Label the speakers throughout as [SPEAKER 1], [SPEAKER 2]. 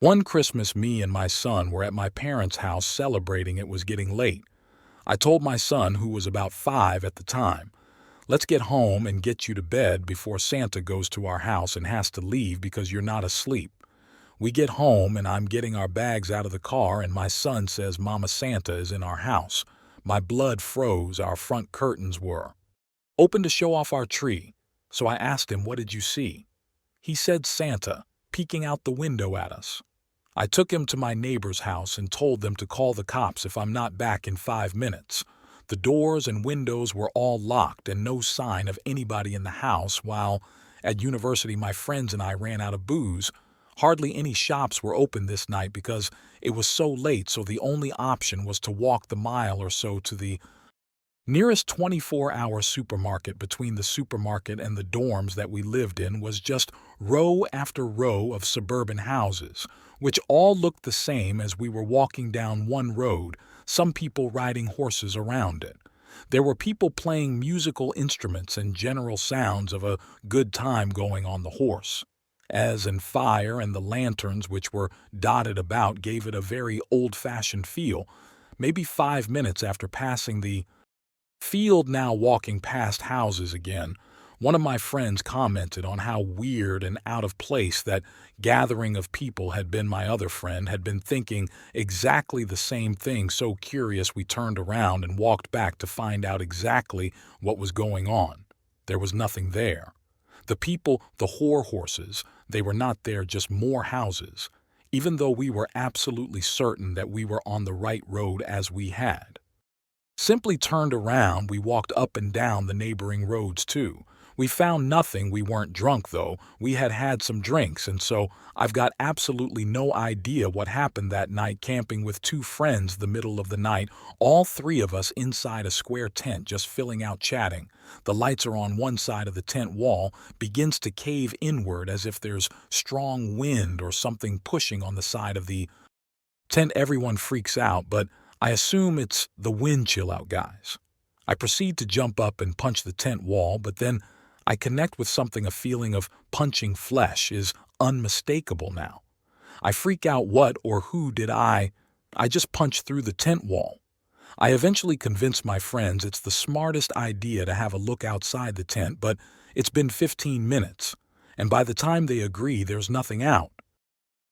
[SPEAKER 1] One Christmas, me and my son were at my parents' house celebrating. It was getting late. I told my son, who was about 5 at the time, "Let's get home and get you to bed before Santa goes to our house and has to leave because you're not asleep." We get home and I'm getting our bags out of the car and my son says Mama Santa is in our house. My blood froze. Our front curtains were open to show off our tree. So I asked him, "What did you see?" He said Santa, peeking out the window at us. I took him to my neighbor's house and told them to call the cops if I'm not back in 5 minutes. The doors and windows were all locked and no sign of anybody in the house, while at university my friends and I ran out of booze. Hardly any shops were open this night because it was so late, so the only option was to walk the mile or so to the nearest 24-hour supermarket. Between the supermarket and the dorms that we lived in was just row after row of suburban houses, which all looked the same as we were walking down one road, some people riding horses around it. There were people playing musical instruments and general sounds of a good time going on the horse. As in fire and the lanterns which were dotted about gave it a very old-fashioned feel. Maybe 5 minutes after passing the field, now walking past houses again, one of my friends commented on how weird and out of place that gathering of people had been. My other friend had been thinking exactly the same thing. So curious, we turned around and walked back to find out exactly what was going on. There was nothing there. The people, the horses, they were not there, just more houses, even though we were absolutely certain that we were on the right road as we had simply turned around. We walked up and down the neighboring roads too. We found nothing. We weren't drunk though. We had had some drinks, and so I've got absolutely no idea what happened that night, camping with two friends the middle of the night, all three of us inside a square tent just filling out chatting. The lights are on one side of the tent wall, begins to cave inward as if there's strong wind or something pushing on the side of the tent. Everyone freaks out, but I assume it's the wind chill out, guys. I proceed to jump up and punch the tent wall, but then I connect with something. A feeling of punching flesh is unmistakable now. I freak out. What or who did I just punched through the tent wall. I eventually convince my friends it's the smartest idea to have a look outside the tent, but it's been 15 minutes, and by the time they agree, there's nothing out.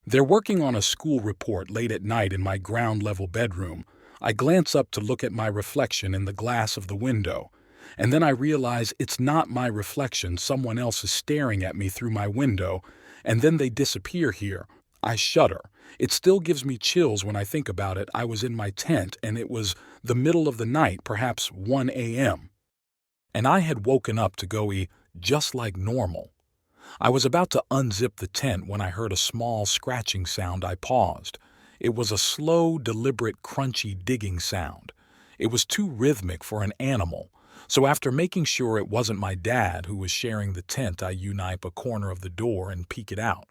[SPEAKER 1] They're working on a school report late at night in my ground-level bedroom. I glance up to look at my reflection in the glass of the window, and then I realize it's not my reflection. Someone else is staring at me through my window, and then they disappear here. I shudder. It still gives me chills when I think about it. I was in my tent, and it was the middle of the night, perhaps 1 a.m., and I had woken up to go eat just like normal. I was about to unzip the tent when I heard a small scratching sound. I paused. It was a slow, deliberate, crunchy digging sound. It was too rhythmic for an animal, so after making sure it wasn't my dad who was sharing the tent, I unipe a corner of the door and peek it out.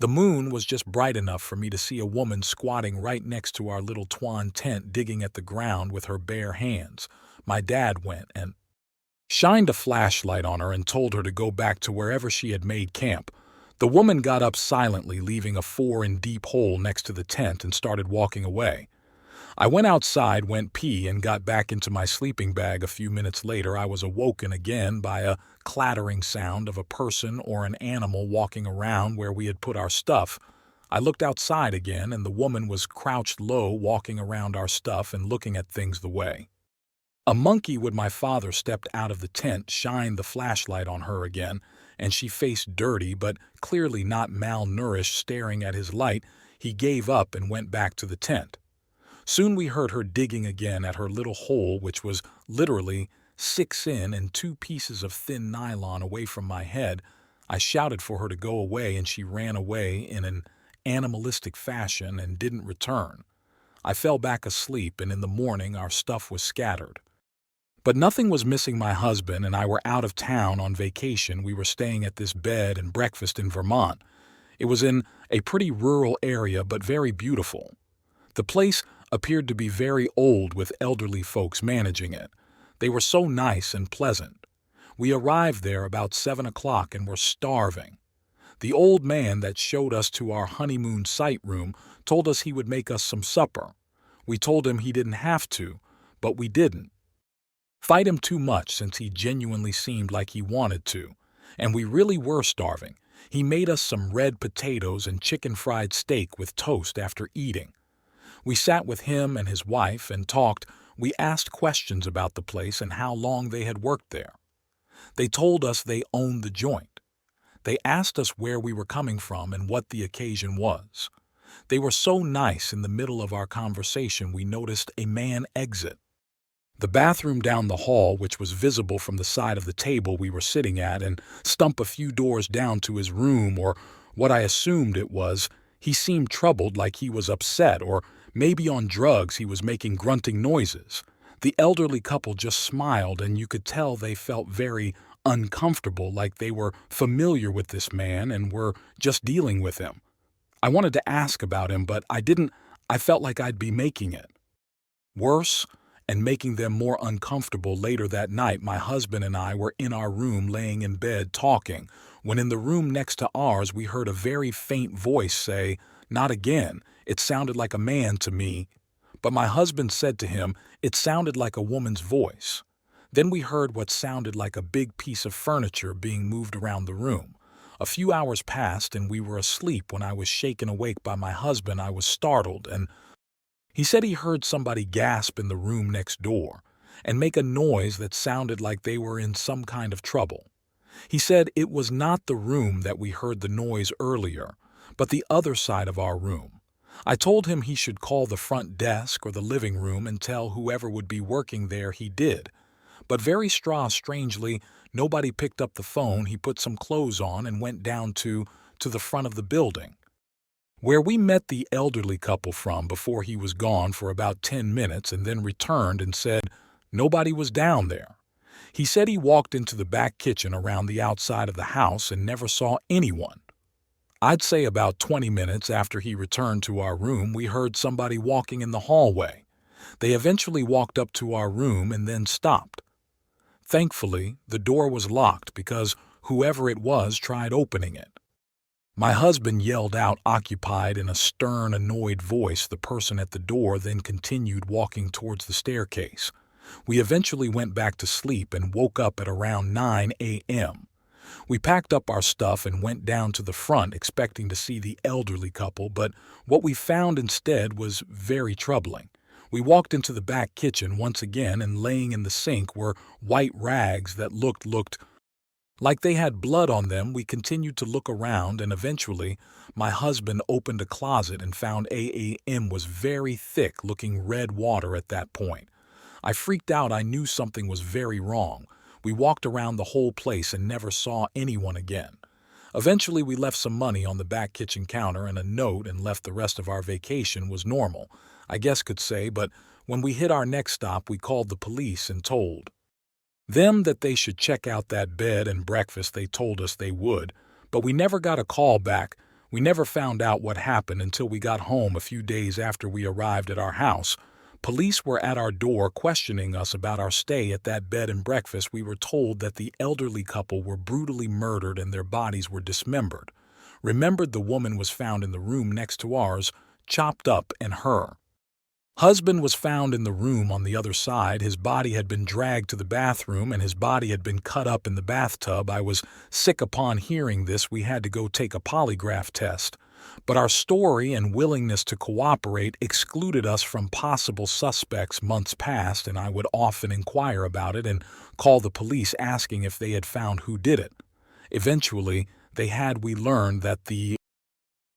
[SPEAKER 1] The moon was just bright enough for me to see a woman squatting right next to our little twan tent, digging at the ground with her bare hands. My dad went and shined a flashlight on her and told her to go back to wherever she had made camp. The woman got up silently, leaving a 4-in-deep hole next to the tent, and started walking away. I went outside, went pee, and got back into my sleeping bag. A few minutes later, I was awoken again by a clattering sound of a person or an animal walking around where we had put our stuff. I looked outside again, and the woman was crouched low, walking around our stuff and looking at things the way a monkey would. My father stepped out of the tent, shined the flashlight on her again, and she faced dirty but clearly not malnourished, staring at his light. He gave up and went back to the tent. Soon we heard her digging again at her little hole, which was literally 6 in and 2 pieces of thin nylon away from my head. I shouted for her to go away, and she ran away in an animalistic fashion and didn't return. I fell back asleep, and in the morning our stuff was scattered. But nothing was missing. My husband and I were out of town on vacation. We were staying at this bed and breakfast in Vermont. It was in a pretty rural area, but very beautiful. The place appeared to be very old, with elderly folks managing it. They were so nice and pleasant. We arrived there about 7 o'clock and were starving. The old man that showed us to our honeymoon sight room told us he would make us some supper. We told him he didn't have to, but we didn't fight him too much since he genuinely seemed like he wanted to, and we really were starving. He made us some red potatoes and chicken fried steak with toast after eating. We sat with him and his wife and talked. We asked questions about the place and how long they had worked there. They told us they owned the joint. They asked us where we were coming from and what the occasion was. They were so nice. In the middle of our conversation, we noticed a man exit the bathroom down the hall, which was visible from the side of the table we were sitting at, and stump a few doors down to his room, or what I assumed it was. He seemed troubled, like he was upset, or maybe on drugs. He was making grunting noises. The elderly couple just smiled, and you could tell they felt very uncomfortable, like they were familiar with this man and were just dealing with him. I wanted to ask about him, but I didn't. I felt like I'd be making it worse and making them more uncomfortable. Later that night, my husband and I were in our room laying in bed talking, when in the room next to ours we heard a very faint voice say, "Not again." It sounded like a man to me, but my husband said to him, it sounded like a woman's voice. Then we heard what sounded like a big piece of furniture being moved around the room. A few hours passed and we were asleep when I was shaken awake by my husband. I was startled, and he said he heard somebody gasp in the room next door and make a noise that sounded like they were in some kind of trouble. He said it was not the room that we heard the noise earlier, but the other side of our room. I told him he should call the front desk or the living room and tell whoever would be working there. He did. But very strangely, nobody picked up the phone. He put some clothes on and went down to the front of the building, where we met the elderly couple from, before he was gone for about 10 minutes, and then returned and said nobody was down there. He said he walked into the back kitchen around the outside of the house and never saw anyone. I'd say about 20 minutes after he returned to our room, we heard somebody walking in the hallway. They eventually walked up to our room and then stopped. Thankfully, the door was locked because whoever it was tried opening it. My husband yelled out, occupied, in a stern, annoyed voice. The person at the door then continued walking towards the staircase. We eventually went back to sleep and woke up at around 9 a.m. We packed up our stuff and went down to the front, expecting to see the elderly couple, but what we found instead was very troubling. We walked into the back kitchen once again, and laying in the sink were white rags that looked like they had blood on them. We continued to look around, and eventually my husband opened a closet and found AAM was very thick looking red water at that point. I freaked out. I knew something was very wrong. We walked around the whole place and never saw anyone again. Eventually we left some money on the back kitchen counter and a note and left. The rest of our vacation was normal, I guess could say, but when we hit our next stop we called the police and told them that they should check out that bed and breakfast. They told us they would, but we never got a call back. We never found out what happened until we got home a few days after we arrived at our house. Police were at our door questioning us about our stay at that bed and breakfast. We were told that the elderly couple were brutally murdered and their bodies were dismembered. Remembered, the woman was found in the room next to ours, chopped up, and her husband was found in the room on the other side. His body had been dragged to the bathroom and his body had been cut up in the bathtub. I was sick upon hearing this. We had to go take a polygraph test. But our story and willingness to cooperate excluded us from possible suspects. Months passed, and I would often inquire about it and call the police asking if they had found who did it. Eventually, they had. We learned that the